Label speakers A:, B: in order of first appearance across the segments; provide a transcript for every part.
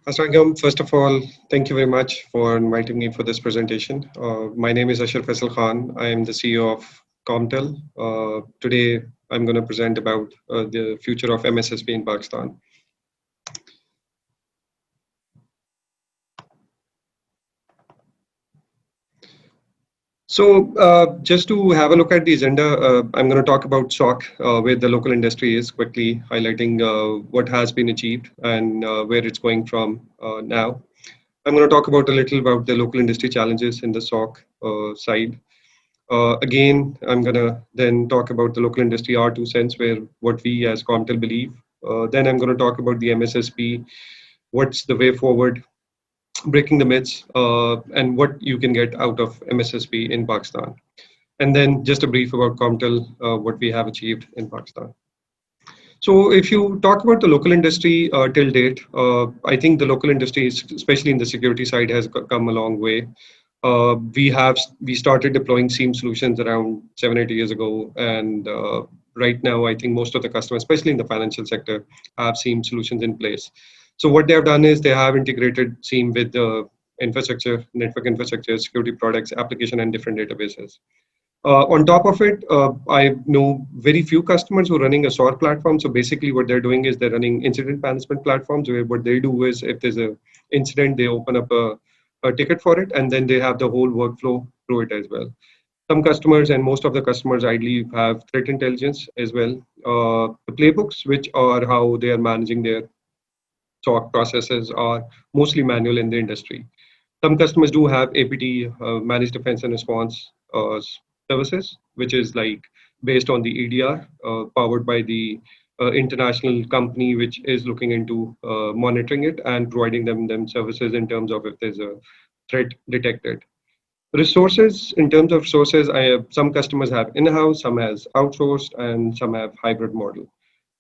A: Assalamualaikum. First of all, thank you very much for inviting me for this presentation. My name is Faisal Khan. I am the CEO of Comtel. Today, I'm going to present about the future of MSSP in Pakistan. Just to have a look at the agenda, I'm going to talk about SOC, where the local industry is, quickly highlighting what has been achieved and where it's going from now. I'm going to talk about a little about the local industry challenges in the SOC side. Again, I'm going to then talk about the local industry R2 sense, where what we as Comtel believe. Then I'm going to talk about the MSSP, what's the way forward, breaking the myths, and what you can get out of MSSP in Pakistan. And then just a brief about Comtel, what we have achieved in Pakistan. So if you talk about the local industry till date, I think the local industry, especially in the security side, has come a long way. We started deploying SIEM solutions around 7 8 years ago, and right now I think most of the customers, especially in the financial sector, have SIEM solutions in place. So what they have done is they have integrated SIEM with the infrastructure, network infrastructure, security products, application, and different databases. On top of it, I know very few customers who are running a SOAR platform. So basically, what they're doing is they're running incident management platforms, where what they do is if there's a incident, they open up a ticket for it, and then they have the whole workflow through it as well. Some customers and most of the customers ideally have threat intelligence as well. The playbooks, which are how they are managing their SOC processes, are mostly manual in the industry. Some customers do have APT, managed defense and response services, which is like based on the EDR, powered by the international company, which is looking into monitoring it and providing them services in terms of if there's a threat detected. Resources, in terms of resources, I have some customers have in-house, some has outsourced, and some have hybrid model.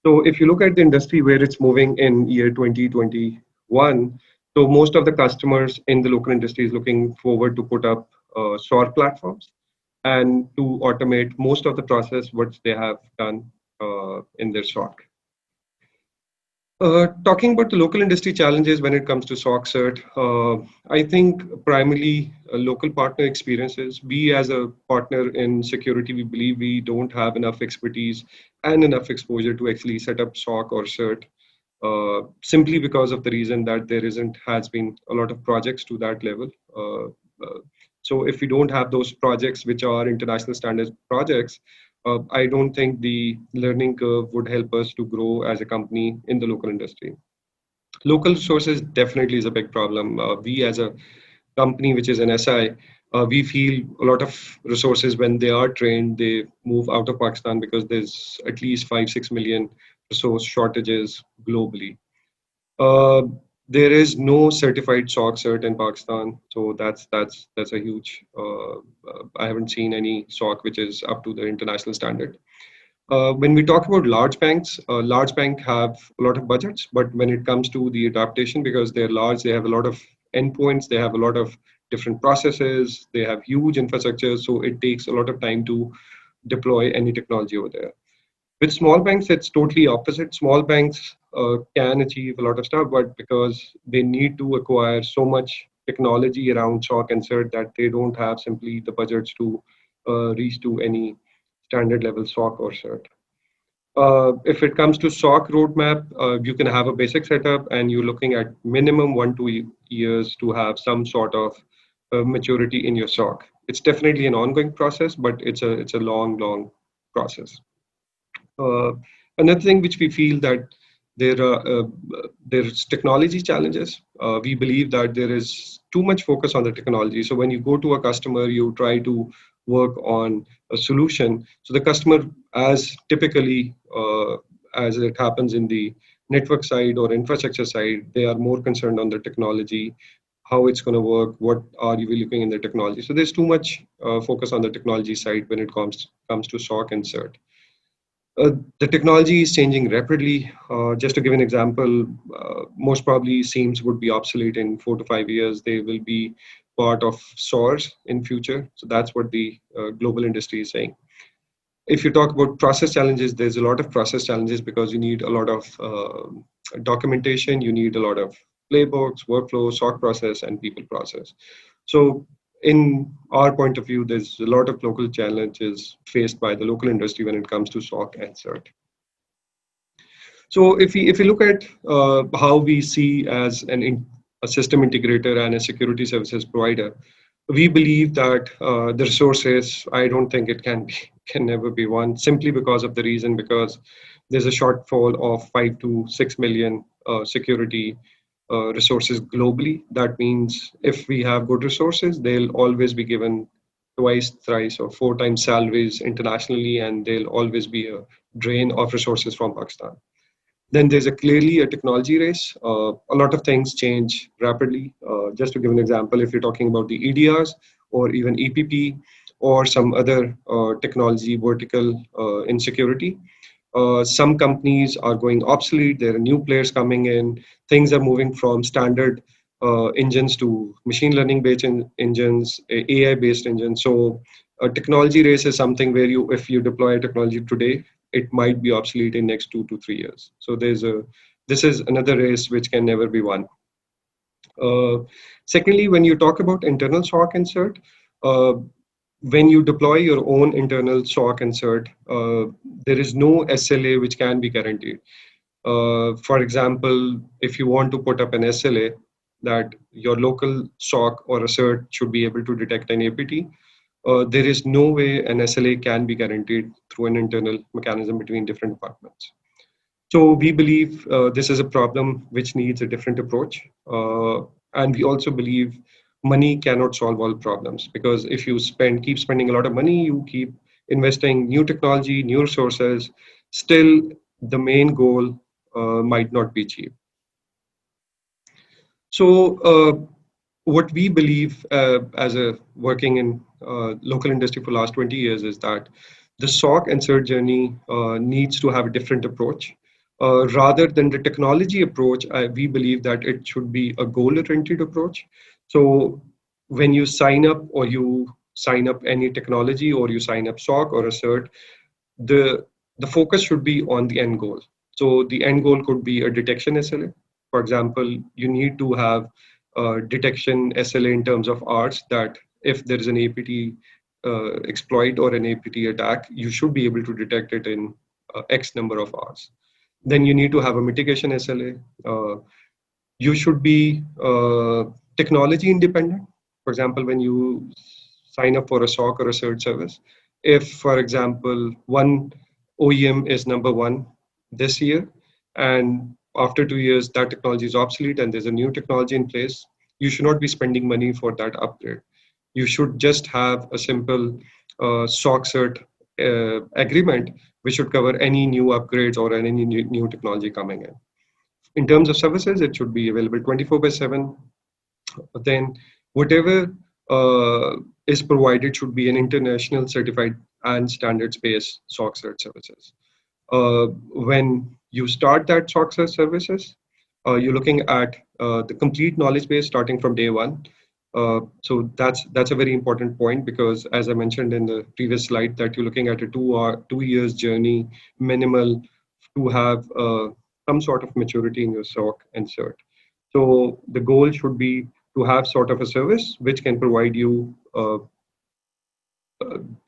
A: So if you look at the industry where it's moving in year 2021, so most of the customers in the local industry is looking forward to put up SOAR platforms and to automate most of the process which they have done in their SOC. Talking about the local industry challenges when it comes to SOC cert, I think primarily local partner experiences. We as a partner in security, we believe we don't have enough expertise and enough exposure to actually set up SOC or cert, simply because of the reason that there isn't has been a lot of projects to that level. So if we don't have those projects, which are international standards projects, I don't think the learning curve would help us to grow as a company in the local industry. Local resources definitely is a big problem. We as a company, which is an SI, we feel a lot of resources when they are trained, they move out of Pakistan because there's at least 5 6 million resource shortages globally. Uh, there is no certified SOC cert in Pakistan, so that's a huge. I haven't seen any SOC which is up to the international standard. When we talk about large bank have a lot of budgets, but when it comes to the adaptation, because they're large, they have a lot of endpoints, they have a lot of different processes, they have huge infrastructure, so it takes a lot of time to deploy any technology over there. With small banks, it's totally opposite. Small banks can achieve a lot of stuff, but because they need to acquire so much technology around SOC and CERT that they don't have simply the budgets to reach to any standard level SOC or CERT. If it comes to SOC roadmap, you can have a basic setup, and you're looking at minimum 1 2 years to have some sort of maturity in your SOC. It's definitely an ongoing process, but it's a long process. Uh, Another thing which we feel that there are there's technology challenges. We believe that there is too much focus on the technology. So when you go to a customer, you try to work on a solution. So the customer, as typically as it happens in the network side or infrastructure side, they are more concerned on the technology, how it's going to work, what are you looking in the technology. So there's too much focus on the technology side when it comes to SOC and CERT. The technology is changing rapidly. Just to give an example, most probably SIEMs would be obsolete in 4 to 5 years. They will be part of SOARs in future. So that's what the global industry is saying. If you talk about process challenges, there's a lot of process challenges because you need a lot of documentation. You need a lot of playbooks, workflow, SOC process, and people process. So in our point of view, there's a lot of local challenges faced by the local industry when it comes to SOC and CERT. So if we look at how we see as a system integrator and a security services provider, we believe that the resources, I don't think it can never be one, simply because of the reason, because there's a shortfall of 5 to 6 million security resources globally. That means if we have good resources, they'll always be given twice, thrice, or 4 times salaries internationally, and they'll always be a drain of resources from Pakistan. Then there's a clearly a technology race. A lot of things change rapidly. Just to give an example, if you're talking about the EDRs or even EPP or some other technology vertical in security, some companies are going obsolete. There are new players coming in. Things are moving from standard engines to machine learning based engines, AI based engines. So a technology race is something where if you deploy a technology today, it might be obsolete in next 2 to 3 years. So this is another race which can never be won. Uh, Secondly, when you talk about internal SOC and CERT, uh, when you deploy your own internal SOC and CERT, there is no SLA which can be guaranteed. For example, if you want to put up an SLA that your local SOC or a CERT should be able to detect an APT, there is no way an SLA can be guaranteed through an internal mechanism between different departments. So we believe this is a problem which needs a different approach. And we also believe money cannot solve all problems, because if you keep spending a lot of money, you keep investing new technology, new resources, still the main goal might not be achieved. So what we believe as a working in local industry for last 20 years is that the SOC and CERT journey needs to have a different approach. Rather than the technology approach, we believe that it should be a goal-oriented approach. So when you sign up, or you sign up any technology, or you sign up SOC or a CERT, the the focus should be on the end goal. So the end goal could be a detection SLA. For example, you need to have a detection SLA in terms of hours, that if there is an APT exploit or an APT attack, you should be able to detect it in X number of hours. Then you need to have a mitigation SLA. You should be technology independent. For example, when you sign up for a SOC or a search service, if, for example, one OEM is number one this year, and after 2 years that technology is obsolete and there's a new technology in place, you should not be spending money for that upgrade. You should just have a simple SOC cert agreement, which should cover any new upgrades or any new technology coming in. In terms of services, it should be available 24 by 7. Then whatever is provided should be an international certified and standards based SOC cert services. When you start that SOC cert services, you're looking at the complete knowledge base starting from day one. So that's a very important point, because as I mentioned in the previous slide, that you're looking at a 2 years journey minimal to have some sort of maturity in your SOC and CERT. So the goal should be to have sort of a service which can provide you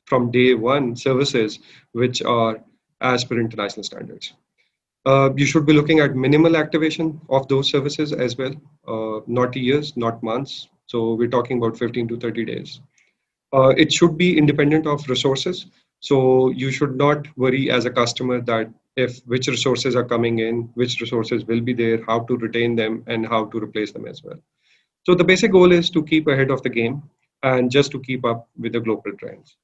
A: from day one services which are as per international standards. You should be looking at minimal activation of those services as well, not years, not months. So we're talking about 15 to 30 days. It should be independent of resources. So you should not worry as a customer that if which resources are coming in, which resources will be there, how to retain them, and how to replace them as well. So the basic goal is to keep ahead of the game and just to keep up with the global trends.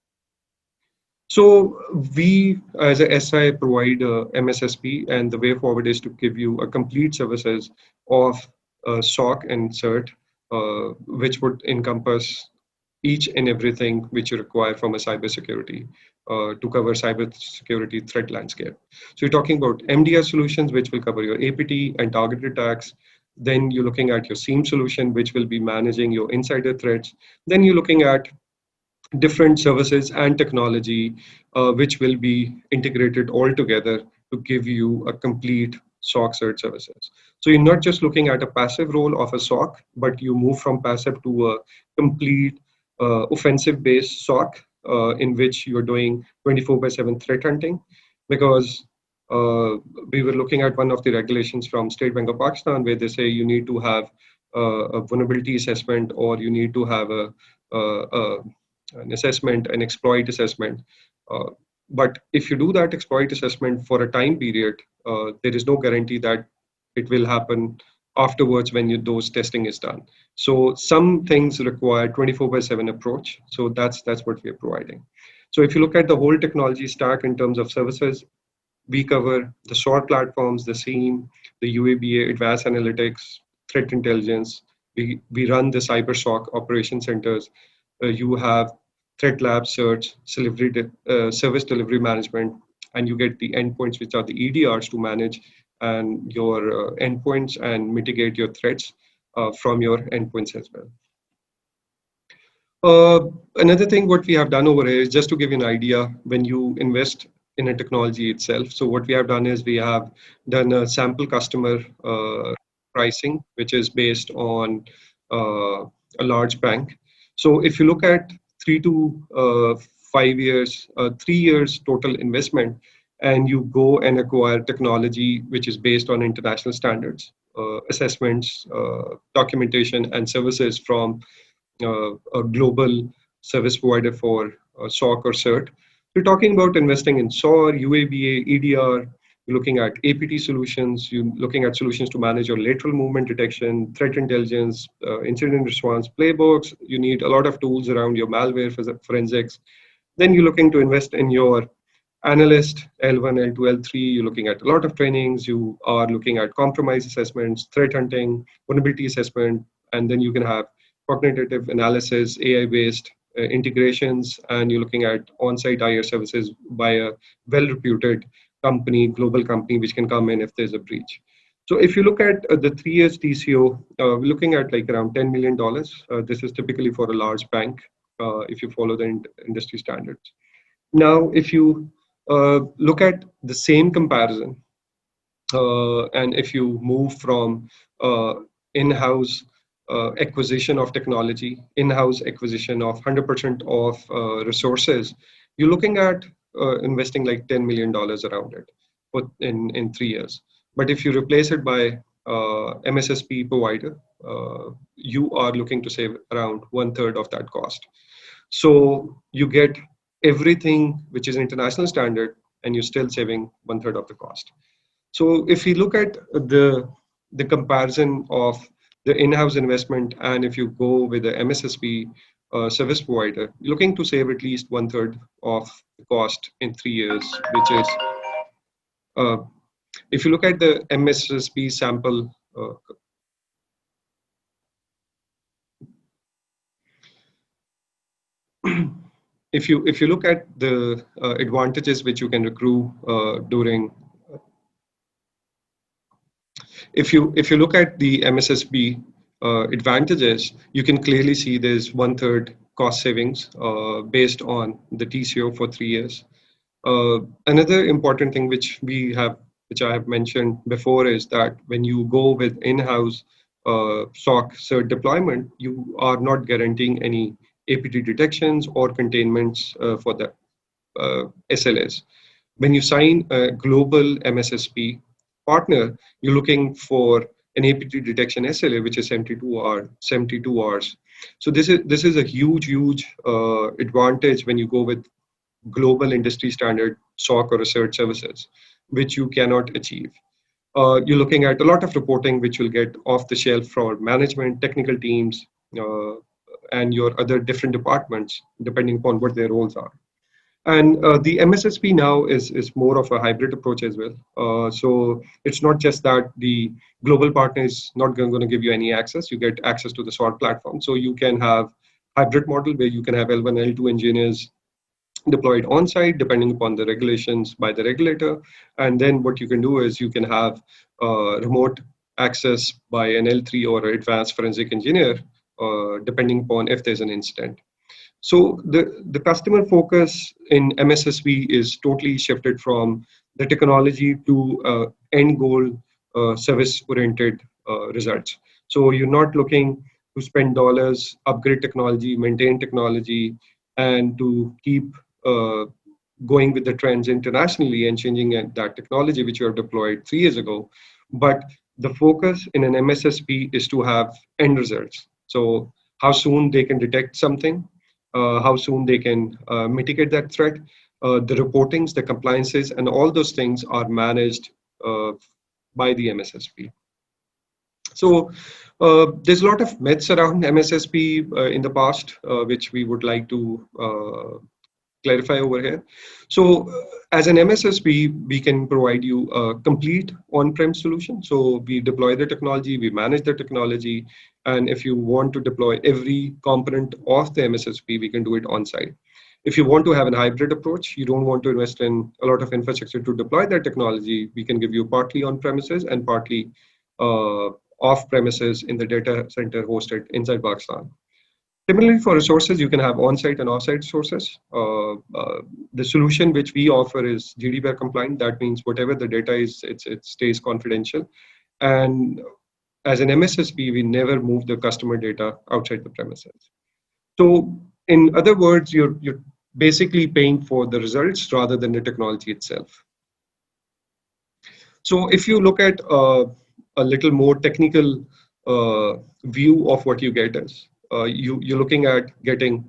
A: So we, as a SI, provide MSSP, and the way forward is to give you a complete services of SOC and CERT, which would encompass each and everything which you require from a cybersecurity to cover cybersecurity threat landscape. So you're talking about MDR solutions, which will cover your APT and targeted attacks. Then you're looking at your SIEM solution, which will be managing your insider threats. Then you're looking at different services and technology, which will be integrated all together to give you a complete SOC cert services. So you're not just looking at a passive role of a SOC, but you move from passive to a complete offensive-based SOC in which you're doing 24 by 7 threat hunting. Because we were looking at one of the regulations from State Bank of Pakistan where they say you need to have a vulnerability assessment, or you need to have an assessment, an exploit assessment. Uh, but if you do that exploit assessment for a time period, there is no guarantee that it will happen afterwards when those testing is done. So some things require 24 by 7 approach. So that's what we are providing. So if you look at the whole technology stack in terms of services, we cover the SOAR platforms, the SIEM, the UABA, advanced analytics, threat intelligence. We run the CyberSOC operation centers. You have threat lab search, service delivery management, and you get the endpoints, which are the EDRs to manage and your endpoints and mitigate your threats from your endpoints as well. Another thing what we have done over here is just to give you an idea when you invest in a technology itself. So what we have done is we have done a sample customer pricing, which is based on a large bank. So if you look at 3 to 5 years, 3 years total investment, and you go and acquire technology which is based on international standards, assessments, documentation, and services from a global service provider for SOC or CERT. You're talking about investing in SOAR, UABA, EDR. You're looking at APT solutions. You're looking at solutions to manage your lateral movement detection, threat intelligence, incident response playbooks. You need a lot of tools around your malware forensics. Then you're looking to invest in your analyst L1, L2, L3. You're looking at a lot of trainings. You are looking at compromise assessments, threat hunting, vulnerability assessment, and then you can have cognitive analysis, AI-based integrations, and you're looking at on-site IR services by a well-reputed company, global company, which can come in if there's a breach. So if you look at the 3 years TCO, we're looking at like around $10 million. This is typically for a large bank if you follow the industry standards. Now, if you look at the same comparison, and if you move from in-house acquisition of technology, in-house acquisition of 100% of resources, you're looking at investing like $10 million around it in 3 years. But if you replace it by MSSP provider, you are looking to save around 1/3 of that cost. So you get everything which is international standard, and you're still saving 1/3 of the cost. So if you look at the comparison of the in-house investment, and if you go with the MSSP service provider, you're looking to save at least 1/3 of the cost in 3 years, which is uh, if you look at the MSSP sample. If you look at the advantages which you can accrue during if you look at the MSSP advantages, you can clearly see there's 1/3 cost savings based on the TCO for 3 years. Another important thing which I have mentioned before, is that when you go with in-house SOC cert deployment, you are not guaranteeing any APT detections or containments for the SLAs. When you sign a global MSSP partner, you're looking for an APT detection SLA, which is 72 hours. So this is a huge advantage when you go with global industry standard SOC or research services, which you cannot achieve. You're looking at a lot of reporting, which will get off the shelf for management, technical teams, uh, and your other different departments, depending upon what their roles are. And the MSSP now is more of a hybrid approach as well. So it's not just that the global partner is not going to give you any access. You get access to the SWOT platform. So you can have hybrid model where you can have L1, L2 engineers deployed on site, depending upon the regulations by the regulator. And then what you can do is you can have remote access by an L3 or advanced forensic engineer, depending upon if there's an incident. So the customer focus in MSSP is totally shifted from the technology to end goal service-oriented results. So you're not looking to spend dollars, upgrade technology, maintain technology, and to keep going with the trends internationally and changing that technology which you have deployed 3 years ago. But the focus in an MSSP is to have end results. So how soon they can detect something, how soon they can mitigate that threat, the reportings, the compliances, and all those things are managed uh, by the MSSP. So there's a lot of myths around MSSP in the past, which we would like to clarify over here. So as an MSSP, we can provide you a complete on-prem solution. So we deploy the technology, we manage the technology, and if you want to deploy every component of the MSSP, we can do it on-site. If you want to have a hybrid approach, you don't want to invest in a lot of infrastructure to deploy that technology, we can give you partly on-premises and partly off-premises in the data center hosted inside Pakistan. Similarly, for resources, you can have on-site and off-site sources. The solution which we offer is GDPR compliant. That means whatever the data is, it stays confidential. And as an MSSP, we never move the customer data outside the premises. So, in other words, you're basically paying for the results rather than the technology itself. So if you look at a little more technical view of what you get is, you're looking at getting,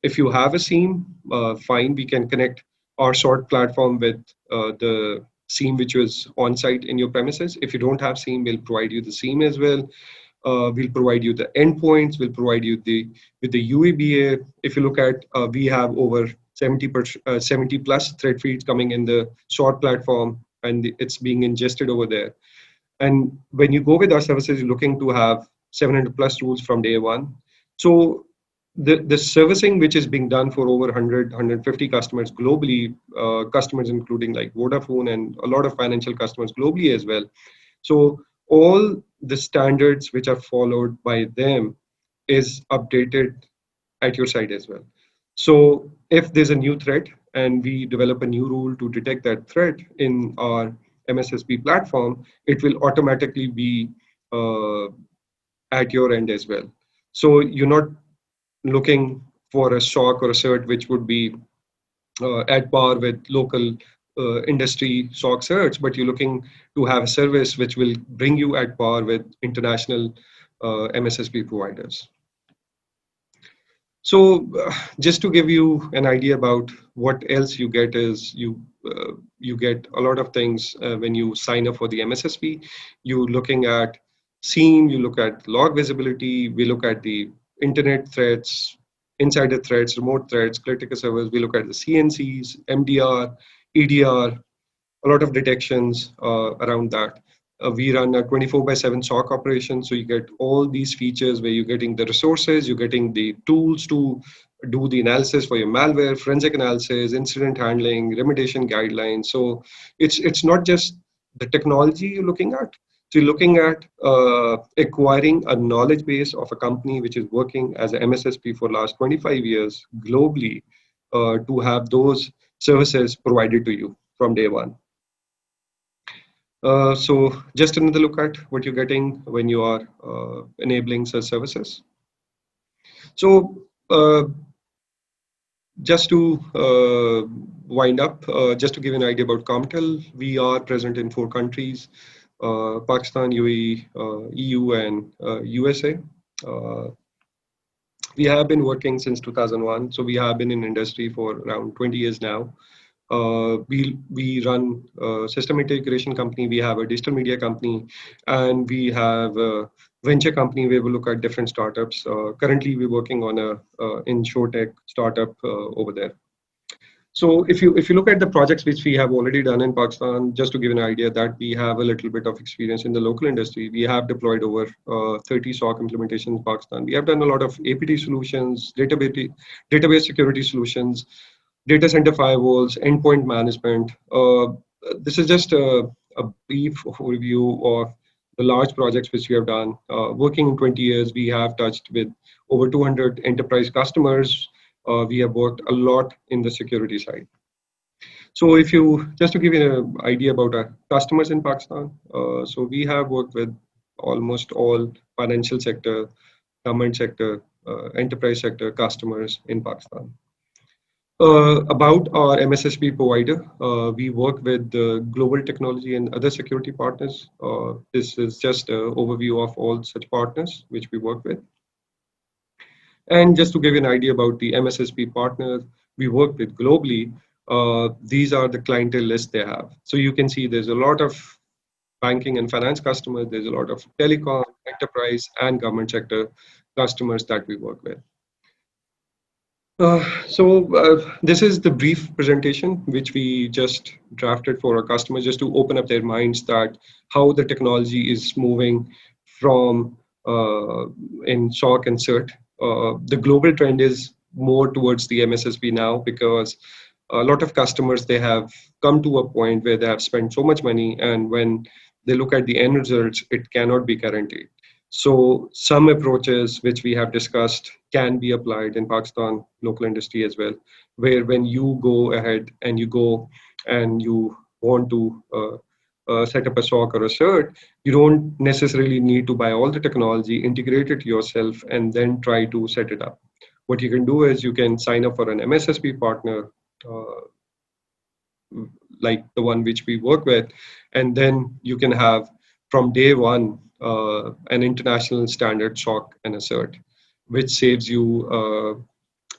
A: if you have a SIEM, fine, we can connect our sort platform with the SIEM which was on site in your premises. If you don't have SIEM, we'll provide you the SIEM as well. We'll provide you the endpoints. We'll provide you with the UABA. If you look at, we have over 70 plus thread feeds coming in the SOAR platform, and it's being ingested over there. And when you go with our services, you're looking to have 700 plus rules from day one. So the servicing which is being done for over 100, 150 customers globally, customers including like Vodafone and a lot of financial customers globally as well. So all the standards which are followed by them is updated at your side as well. So if there's a new threat and we develop a new rule to detect that threat in our MSSP platform, it will automatically be at your end as well. So you're not looking for a SOC or a cert which would be at par with local industry SOC certs, but you're looking to have a service which will bring you at par with international MSSP providers. So just to give you an idea about what else you get is you get a lot of things when you sign up for the MSSP. You're looking at SIEM, you look at log visibility, we look at the internet threats, insider threats, remote threats, critical servers, we look at the CNCs, MDR, EDR, a lot of detections around that. We run a 24/7 SOC operation, so you get all these features where you're getting the resources, you're getting the tools to do the analysis for your malware, forensic analysis, incident handling, remediation guidelines. So it's not just the technology you're looking at. So you're looking at acquiring a knowledge base of a company which is working as a MSSP for last 25 years globally to have those services provided to you from day one. So just another look at what you're getting when you are enabling such services. So just to wind up, just to give you an idea about Comtel, we are present in 4 countries, Pakistan, UAE, EU, and USA. Uh, we have been working since 2001, so we have been in industry for around 20 years now. We run a system integration company, we have a digital media company, and we have a venture company where we look at different startups. Currently, we're working on a insurtech startup over there. So if you look at the projects which we have already done in Pakistan, just to give an idea that we have a little bit of experience in the local industry, we have deployed over 30 SOC implementations in Pakistan. We have done a lot of APT solutions, database security solutions, data center firewalls, endpoint management. This is just a brief overview of the large projects which we have done. Working in 20 years, we have touched with over 200 enterprise customers. We have worked a lot in the security side. So if you, just to give you an idea about our customers in Pakistan, so we have worked with almost all financial sector, government sector, enterprise sector customers in Pakistan. About our MSSP provider, we work with global technology and other security partners. This is just an overview of all such partners which we work with. And just to give you an idea about the MSSP partners we work with globally, these are the clientele list they have. So you can see there's a lot of banking and finance customers, there's a lot of telecom, enterprise, and government sector customers that we work with. This is the brief presentation which we just drafted for our customers, just to open up their minds that how the technology is moving from in SOC and CERT. The global trend is more towards the MSSP now, because a lot of customers, they have come to a point where they have spent so much money, and when they look at the end results, it cannot be guaranteed. So some approaches which we have discussed can be applied in Pakistan local industry as well, where when you go ahead and you go and you want to set up a SOC or a CERT, you don't necessarily need to buy all the technology, integrate it yourself, and then try to set it up. What you can do is you can sign up for an MSSP partner, uh, like the one which we work with, and then you can have from day one an international standard SOC and a CERT, which saves you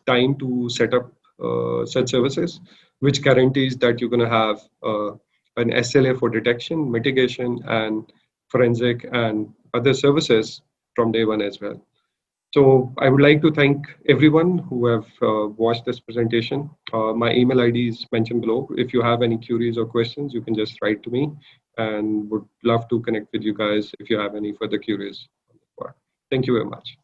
A: time to set up such services, which guarantees that you're going to have an SLA for detection, mitigation, and forensic and other services from day one as well. So I would like to thank everyone who have watched this presentation. My email ID is mentioned below. If you have any queries or questions, you can just write to me, and would love to connect with you guys if you have any further queries. Thank you very much.